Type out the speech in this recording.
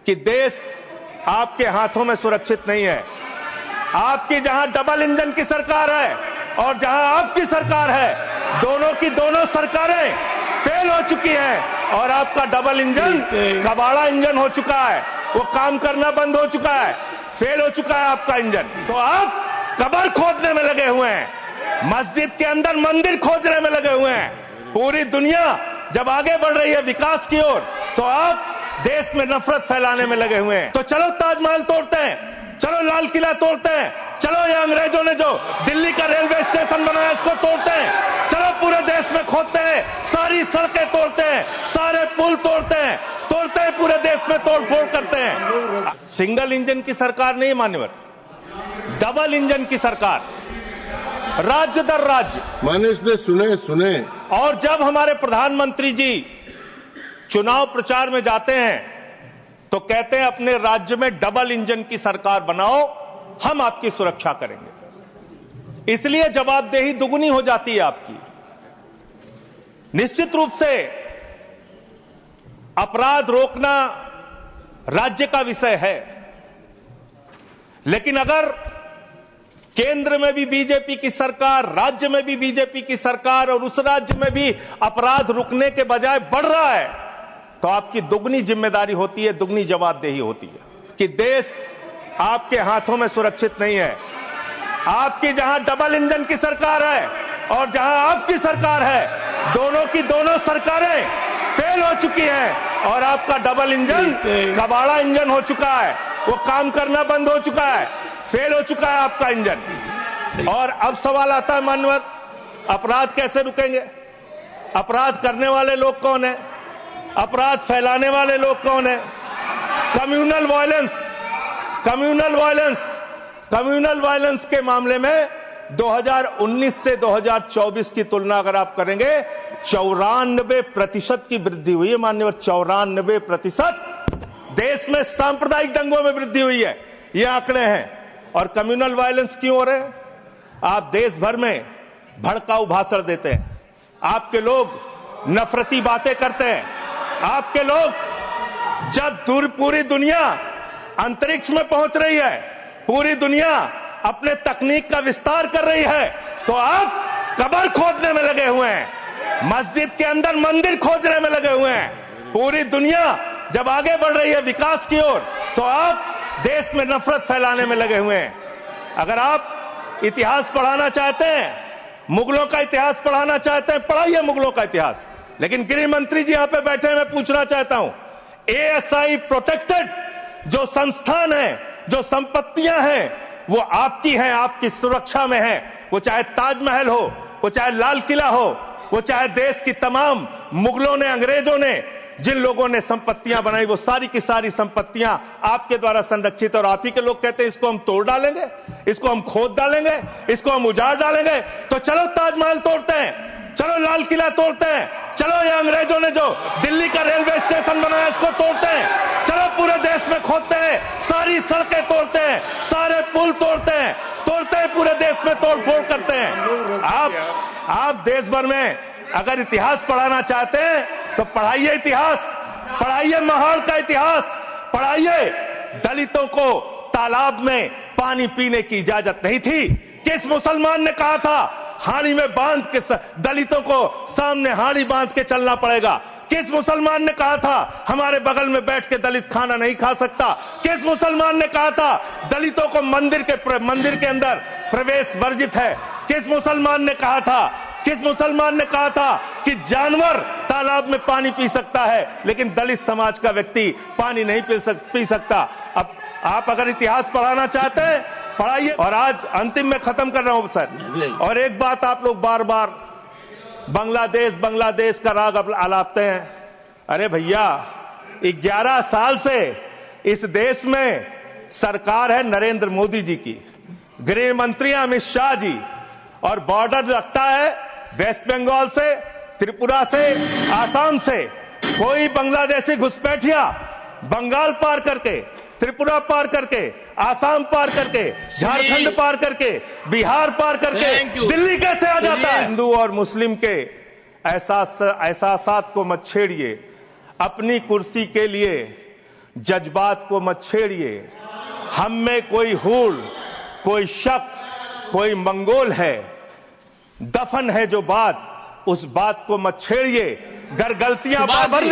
कि देश आपके हाथों में सुरक्षित नहीं है। आपकी जहां डबल इंजन की सरकार है और जहां आपकी सरकार है, दोनों की दोनों सरकारें फेल हो चुकी हैं और आपका डबल इंजन कबाड़ा इंजन हो चुका है, वो काम करना बंद हो चुका है, फेल हो चुका है आपका इंजन। तो आप कब्र खोदने में लगे हुए हैं, मस्जिद के अंदर मंदिर खोदने में लगे हुए हैं। पूरी दुनिया जब आगे बढ़ रही है विकास की ओर, तो आप देश में नफरत फैलाने में लगे हुए हैं। तो चलो ताजमहल तोड़ते हैं, चलो लाल किला तोड़ते हैं, चलो ये अंग्रेजों ने जो दिल्ली का रेलवे स्टेशन बनाया इसको तोड़ते हैं, चलो पूरे देश में खोदते हैं, सारी सड़कें तोड़ते हैं, सारे पुल तोड़ते हैं, पूरे देश में तोड़फोड़ करते हैं। सिंगल इंजन की सरकार नहीं मान्यवर, डबल इंजन की सरकार, राज्य दर राज्य। माननीय सुने। और जब हमारे प्रधानमंत्री जी चुनाव प्रचार में जाते हैं तो कहते हैं अपने राज्य में डबल इंजन की सरकार बनाओ, हम आपकी सुरक्षा करेंगे। इसलिए जवाबदेही दुगनी हो जाती है आपकी। निश्चित रूप से अपराध रोकना राज्य का विषय है, लेकिन अगर केंद्र में भी बीजेपी की सरकार, राज्य में भी बीजेपी की सरकार और उस राज्य में भी अपराध रुकने के बजाय बढ़ रहा है, तो आपकी दुगनी जिम्मेदारी होती है, दुगनी जवाबदेही होती है कि देश आपके हाथों में सुरक्षित नहीं है। आपकी जहां डबल इंजन की सरकार है और जहां आपकी सरकार है, दोनों की दोनों सरकारें फेल हो चुकी हैं और आपका डबल इंजन कबाड़ा इंजन हो चुका है, वो काम करना बंद हो चुका है, फेल हो चुका है आपका इंजन। और अब सवाल आता है माननीय, अपराध कैसे रुकेंगे? अपराध करने वाले लोग कौन है? अपराध फैलाने वाले लोग कौन है? कम्युनल वायलेंस के मामले में 2019 से 2024 की तुलना अगर आप करेंगे, 94% की वृद्धि हुई है माननीय, 94%। देश में सांप्रदायिक दंगों में वृद्धि हुई है, ये आंकड़े हैं। और कम्युनल वायलेंस क्यों हो रहे हैं? आप देश भर में भड़काऊ भाषण देते हैं, आपके लोग नफरती बातें करते हैं, आपके लोग जब पूरी दुनिया अंतरिक्ष में पहुंच रही है, पूरी दुनिया अपने तकनीक का विस्तार कर रही है, तो आप कब्र खोदने में लगे हुए हैं, मस्जिद के अंदर मंदिर खोदने में लगे हुए हैं। पूरी दुनिया जब आगे बढ़ रही है विकास की ओर, तो आप देश में नफरत फैलाने में लगे हुए हैं। अगर आप इतिहास पढ़ाना चाहते हैं, मुगलों का इतिहास पढ़ाना चाहते हैं, पढ़ाइए मुगलों का इतिहास। लेकिन गृह मंत्री जी यहां पे बैठे हैं, मैं पूछना चाहता हूं, ASI प्रोटेक्टेड जो संस्थान है, जो संपत्तियां हैं, वो आपकी हैं, आपकी सुरक्षा में है। वो चाहे ताजमहल हो, वो चाहे लाल किला हो, वो चाहे देश की तमाम मुगलों ने, अंग्रेजों ने जिन लोगों ने संपत्तियां बनाई, वो सारी की सारी संपत्तियां आपके द्वारा संरक्षित। और आप ही के लोग कहते हैं इसको हम तोड़ डालेंगे, इसको हम खोद डालेंगे, इसको हम उजाड़ डालेंगे। तो चलो ताजमहल तोड़ते हैं, चलो लाल किला तोड़ते हैं, चलो ये अंग्रेजों ने जो दिल्ली का रेलवे स्टेशन बनाया इसको तोड़ते हैं, चलो पूरे देश में खोदते हैं, सारी सड़कें तोड़ते हैं, सारे पुल तोड़ते हैं, पूरे देश में तोड़फोड़ करते हैं। आप देश भर में अगर इतिहास पढ़ाना चाहते हैं तो पढ़ाइए इतिहास, पढ़ाइए महाड़ का इतिहास, पढ़ाइए दलितों को तालाब में पानी पीने की इजाजत नहीं थी। किस मुसलमान ने कहा था हाड़ी में बांध के, दलितों को सामने हाड़ी बांध के चलना पड़ेगा? किस मुसलमान ने कहा था हमारे बगल में बैठ के दलित खाना नहीं खा सकता? किस मुसलमान ने कहा था दलितों को मंदिर के अंदर प्रवेश वर्जित है? किस मुसलमान ने कहा था कि जानवर तालाब में पानी पी सकता है, लेकिन दलित समाज का व्यक्ति पानी नहीं पी सकता? अब आप अगर इतिहास पढ़ाना चाहते हैं, पढ़ाइए। और आज अंतिम में खत्म कर रहा हूं सर, और एक बात आप लोग बार बार बांग्लादेश का राग आलापते हैं। अरे भैया, 11 साल से इस देश में सरकार है नरेंद्र मोदी जी की, गृह मंत्री अमित शाह जी, और बॉर्डर लगता है वेस्ट बंगाल से, त्रिपुरा से, आसाम से। कोई बांग्लादेशी घुसपैठिया बंगाल पार करके, त्रिपुरा पार करके, आसाम पार करके, झारखंड पार करके, बिहार पार करके दिल्ली कैसे आ जाता है? हिंदू और मुस्लिम के एहसासात को मत छेड़िए। अपनी कुर्सी के लिए जज्बात को मत छेड़िए। हम में कोई हूड़, कोई शक, कोई मंगोल है, दफन है जो बात, उस बात को मत छेड़िए। गर गलतियां बार बार